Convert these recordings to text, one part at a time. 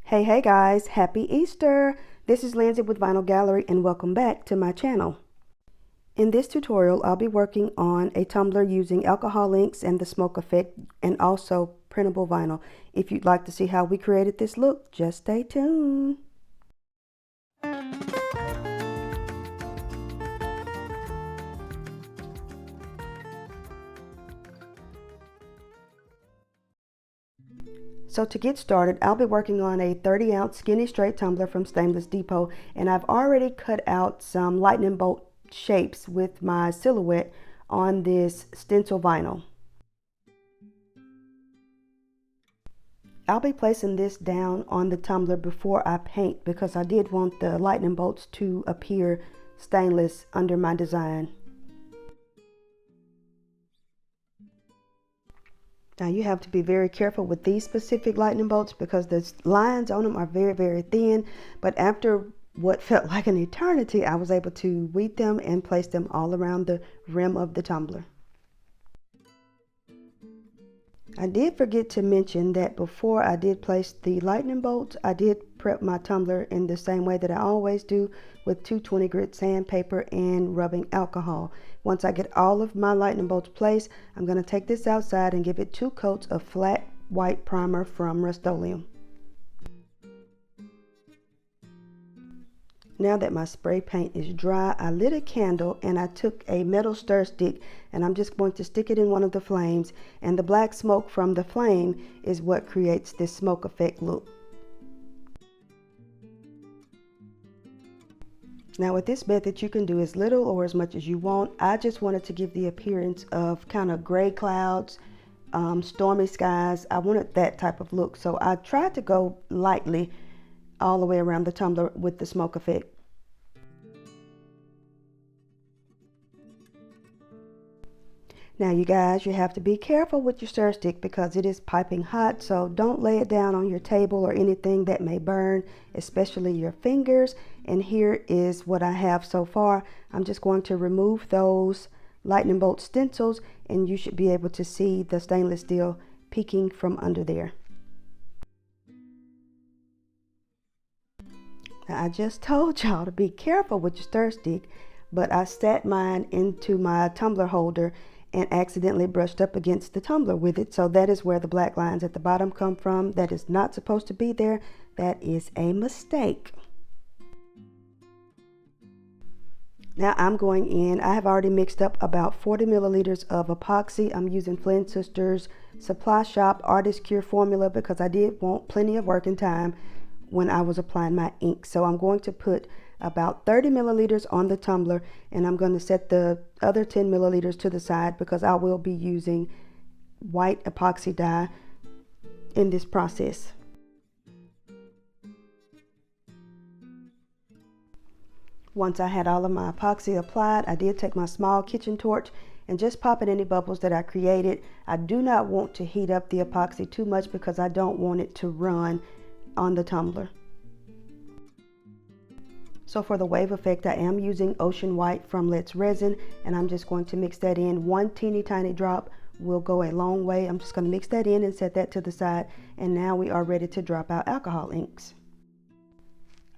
Hey guys, happy Easter! This is Lindsay with Vinyl Gallery and welcome back to my channel. In this tutorial, I'll be working on a tumbler using alcohol inks and the smoke effect and also printable vinyl. If you'd like to see how we created this look, just stay tuned. So to get started, I'll be working on a 30-ounce skinny straight tumbler from Stainless Depot, and I've already cut out some lightning bolt shapes with my silhouette on this stencil vinyl. I'll be placing this down on the tumbler before I paint because I did want the lightning bolts to appear stainless under my design. Now you have to be very careful with these specific lightning bolts because the lines on them are very thin, but after what felt like an eternity, I was able to weed them and place them all around the rim of the tumbler. I did forget to mention that before I did place the lightning bolts, I did prep my tumbler in the same way that I always do, with 220 grit sandpaper and rubbing alcohol. Once I get all of my lightning bolts placed, I'm going to take this outside and give it 2 coats of flat white primer from Rust-Oleum. Now that my spray paint is dry, I lit a candle and I took a metal stir stick and I'm just going to stick it in one of the flames, and the black smoke from the flame is what creates this smoke effect look. Now with this method you can do as little or as much as you want. I just wanted to give the appearance of kind of gray clouds, stormy skies. I wanted that type of look, so I tried to go lightly all the way around the tumbler with the smoke effect. Now you guys, you have to be careful with your stir stick because it is piping hot, so don't lay it down on your table or anything that may burn, especially your fingers. And here is what I have so far. I'm just going to remove those lightning bolt stencils and you should be able to see the stainless steel peeking from under there. Now, I just told y'all to be careful with your stir stick, but I sat mine into my tumbler holder and accidentally brushed up against the tumbler with it. So that is where the black lines at the bottom come from. That is not supposed to be there. That is a mistake. Now I'm going in. I have already mixed up about 40 milliliters of epoxy. I'm using Flynn Sisters Supply Shop Artist Cure formula because I did want plenty of working time when I was applying my ink. So I'm going to put about 30 milliliters on the tumbler, and I'm going to set the other 10 milliliters to the side because I will be using white epoxy dye in this process. Once I had all of my epoxy applied, I did take my small kitchen torch and just pop at any bubbles that I created. I do not want to heat up the epoxy too much because I don't want it to run on the tumbler. So for the wave effect, I am using Ocean White from Resin, and I'm just going to mix that in. One teeny tiny drop will go a long way. I'm just going to mix that in and set that to the side, and now we are ready to drop our alcohol inks.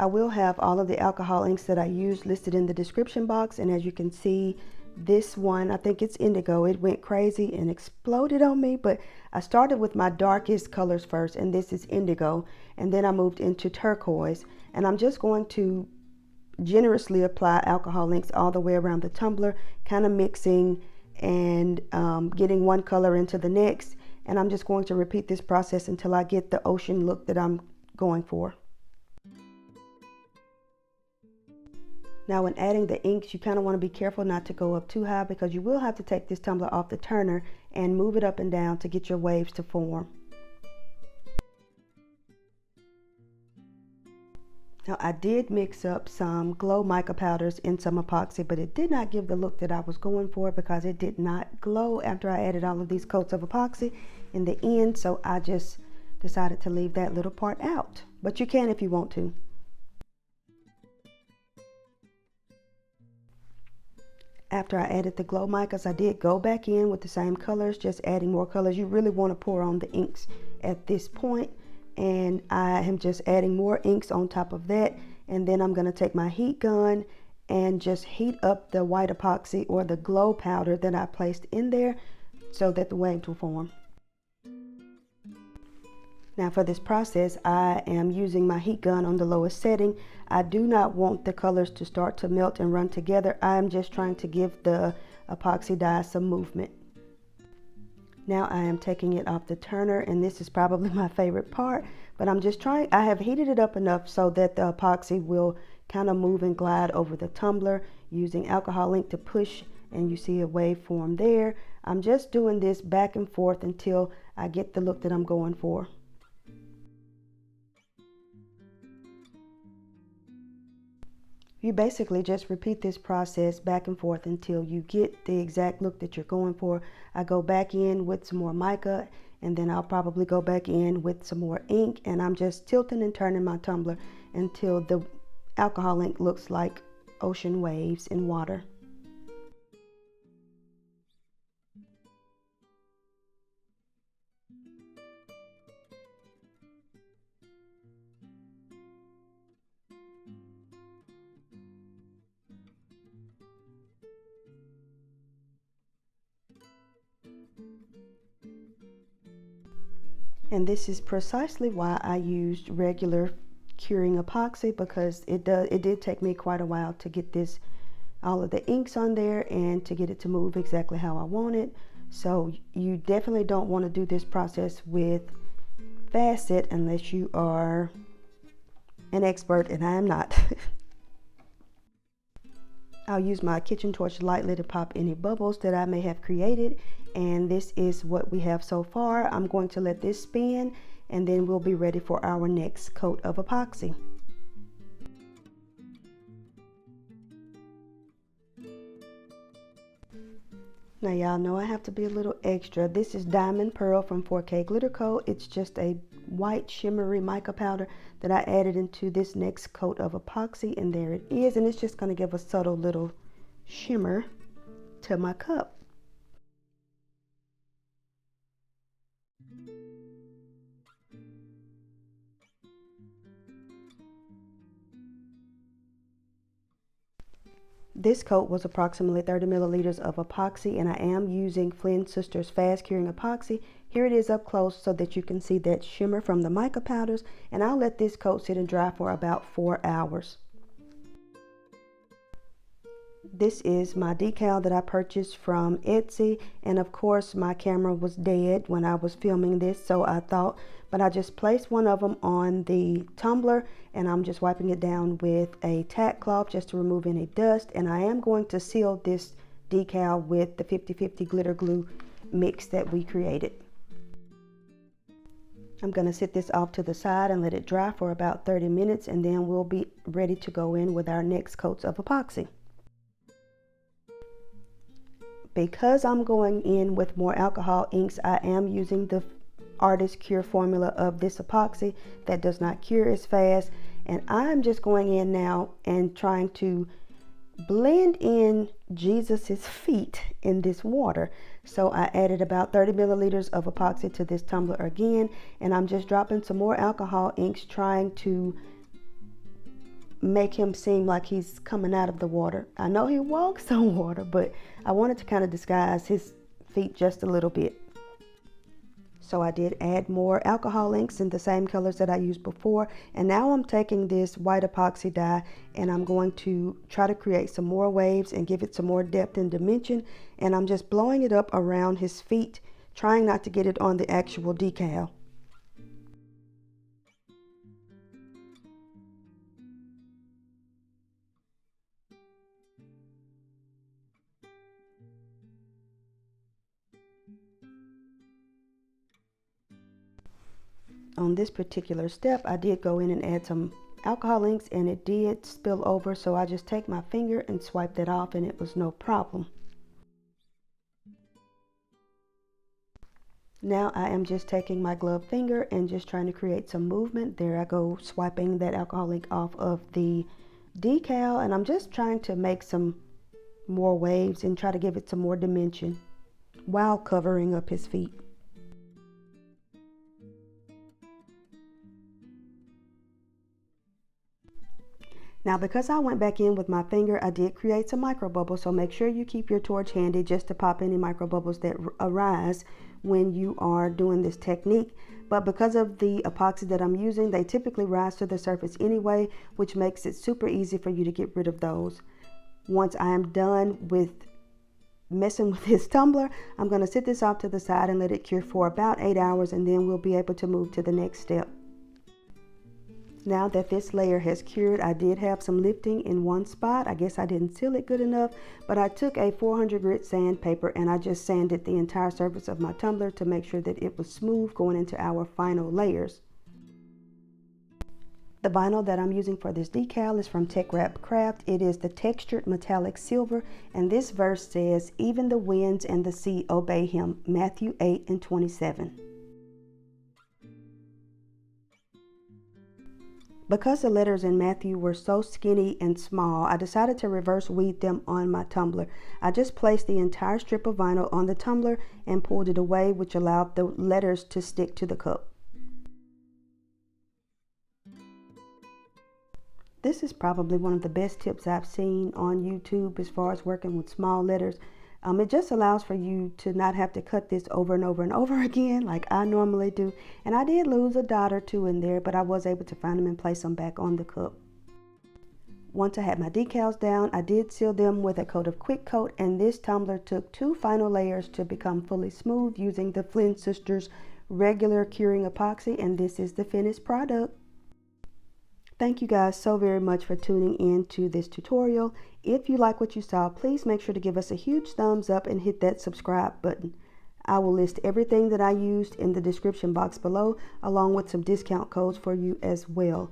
I will have all of the alcohol inks that I used listed in the description box, and as you can see, this one, I think it's Indigo, it went crazy and exploded on me, but I started with my darkest colors first, and this is Indigo, and then I moved into turquoise, and I'm just going to generously apply alcohol inks all the way around the tumbler, kind of mixing and getting one color into the next, and I'm just going to repeat this process until I get the ocean look that I'm going for. Now when adding the inks, you kind of want to be careful not to go up too high because you will have to take this tumbler off the turner and move it up and down to get your waves to form. Now I did mix up some glow mica powders in some epoxy, but it did not give the look that I was going for because it did not glow after I added all of these coats of epoxy in the end, so I just decided to leave that little part out. But you can if you want to. After I added the glow micas, I did go back in with the same colors, just adding more colors. You really want to pour on the inks at this point and I am just adding more inks on top of that. And then I'm going to take my heat gun and just heat up the white epoxy or the glow powder that I placed in there so that the waves will form. Now for this process, I am using my heat gun on the lowest setting. I do not want the colors to start to melt and run together. I am just trying to give the epoxy dye some movement. Now I am taking it off the turner, and this is probably my favorite part, but I'm just trying, I have heated it up enough so that the epoxy will kind of move and glide over the tumbler, using alcohol ink to push, and you see a wave form there. I'm just doing this back and forth until I get the look that I'm going for. You basically just repeat this process back and forth until you get the exact look that you're going for. I go back in with some more mica, and then I'll probably go back in with some more ink, and I'm just tilting and turning my tumbler until the alcohol ink looks like ocean waves in water. And this is precisely why I used regular curing epoxy, because it did take me quite a while to get this, all of the inks on there, and to get it to move exactly how I want it. So you definitely don't want to do this process with facet unless you are an expert, and I am not. I'll use my kitchen torch lightly to pop any bubbles that I may have created, and this is what we have so far. I'm going to let this spin, and then we'll be ready for our next coat of epoxy. Now y'all know I have to be a little extra. This is Diamond Pearl from 4K Glitter Coat. It's just a white shimmery mica powder that I added into this next coat of epoxy, and there it is, and it's just going to give a subtle little shimmer to my cup. This coat was approximately 30 milliliters of epoxy, and I am using Flynn Sisters Fast Curing Epoxy. Here it is up close so that you can see that shimmer from the mica powders, and I'll let this coat sit and dry for about 4 hours. This is my decal that I purchased from Etsy, and of course my camera was dead when I was filming this, so I thought, but I just placed one of them on the tumbler, and I'm just wiping it down with a tack cloth just to remove any dust. And I am going to seal this decal with the 50-50 glitter glue mix that we created. I'm going to sit this off to the side and let it dry for about 30 minutes, and then we'll be ready to go in with our next coats of epoxy. Because I'm going in with more alcohol inks, I am using the Artist Cure formula of this epoxy that does not cure as fast, and I'm just going in now and trying to blend in Jesus's feet in this water. So I added about 30 milliliters of epoxy to this tumbler again, and I'm just dropping some more alcohol inks, trying to make him seem like he's coming out of the water. I know he walks on water, but I wanted to kind of disguise his feet just a little bit. So I did add more alcohol inks in the same colors that I used before, and now I'm taking this white epoxy dye and I'm going to try to create some more waves and give it some more depth and dimension, and I'm just blowing it up around his feet, trying not to get it on the actual decal. On this particular step, I did go in and add some alcohol inks, and it did spill over, so I just take my finger and swipe that off, and it was no problem. Now I am just taking my gloved finger and just trying to create some movement. There I go, swiping that alcohol ink off of the decal, and I'm just trying to make some more waves and try to give it some more dimension while covering up his feet. Now, because I went back in with my finger, I did create some micro bubbles, so make sure you keep your torch handy just to pop any micro bubbles that arise when you are doing this technique. But because of the epoxy that I'm using, they typically rise to the surface anyway, which makes it super easy for you to get rid of those. Once I am done with messing with this tumbler, I'm going to sit this off to the side and let it cure for about 8 hours, and then we'll be able to move to the next step. Now that this layer has cured, I did have some lifting in one spot. I guess I didn't seal it good enough, but I took a 400 grit sandpaper and I just sanded the entire surface of my tumbler to make sure that it was smooth going into our final layers. The vinyl that I'm using for this decal is from Tech Wrap Craft. It is the textured metallic silver, and this verse says, "Even the winds and the sea obey him," Matthew 8:27. Because the letters in Matthew were so skinny and small, I decided to reverse weed them on my tumbler. I just placed the entire strip of vinyl on the tumbler and pulled it away, which allowed the letters to stick to the cup. This is probably one of the best tips I've seen on YouTube as far as working with small letters. It just allows for you to not have to cut this over and over and over again like I normally do. And I did lose a dot or two in there, but I was able to find them and place them back on the cup. Once I had my decals down, I did seal them with a coat of Quick Coat, and this tumbler took 2 final layers to become fully smooth using the Flynn Sisters regular curing epoxy, and this is the finished product. Thank you guys so very much for tuning in to this tutorial. If you like what you saw, please make sure to give us a huge thumbs up and hit that subscribe button. I will list everything that I used in the description box below, along with some discount codes for you as well.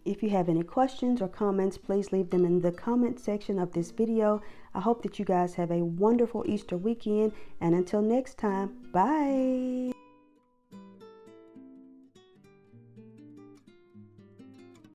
If you have any questions or comments, please leave them in the comment section of this video. I hope that you guys have a wonderful Easter weekend, and until next time, bye!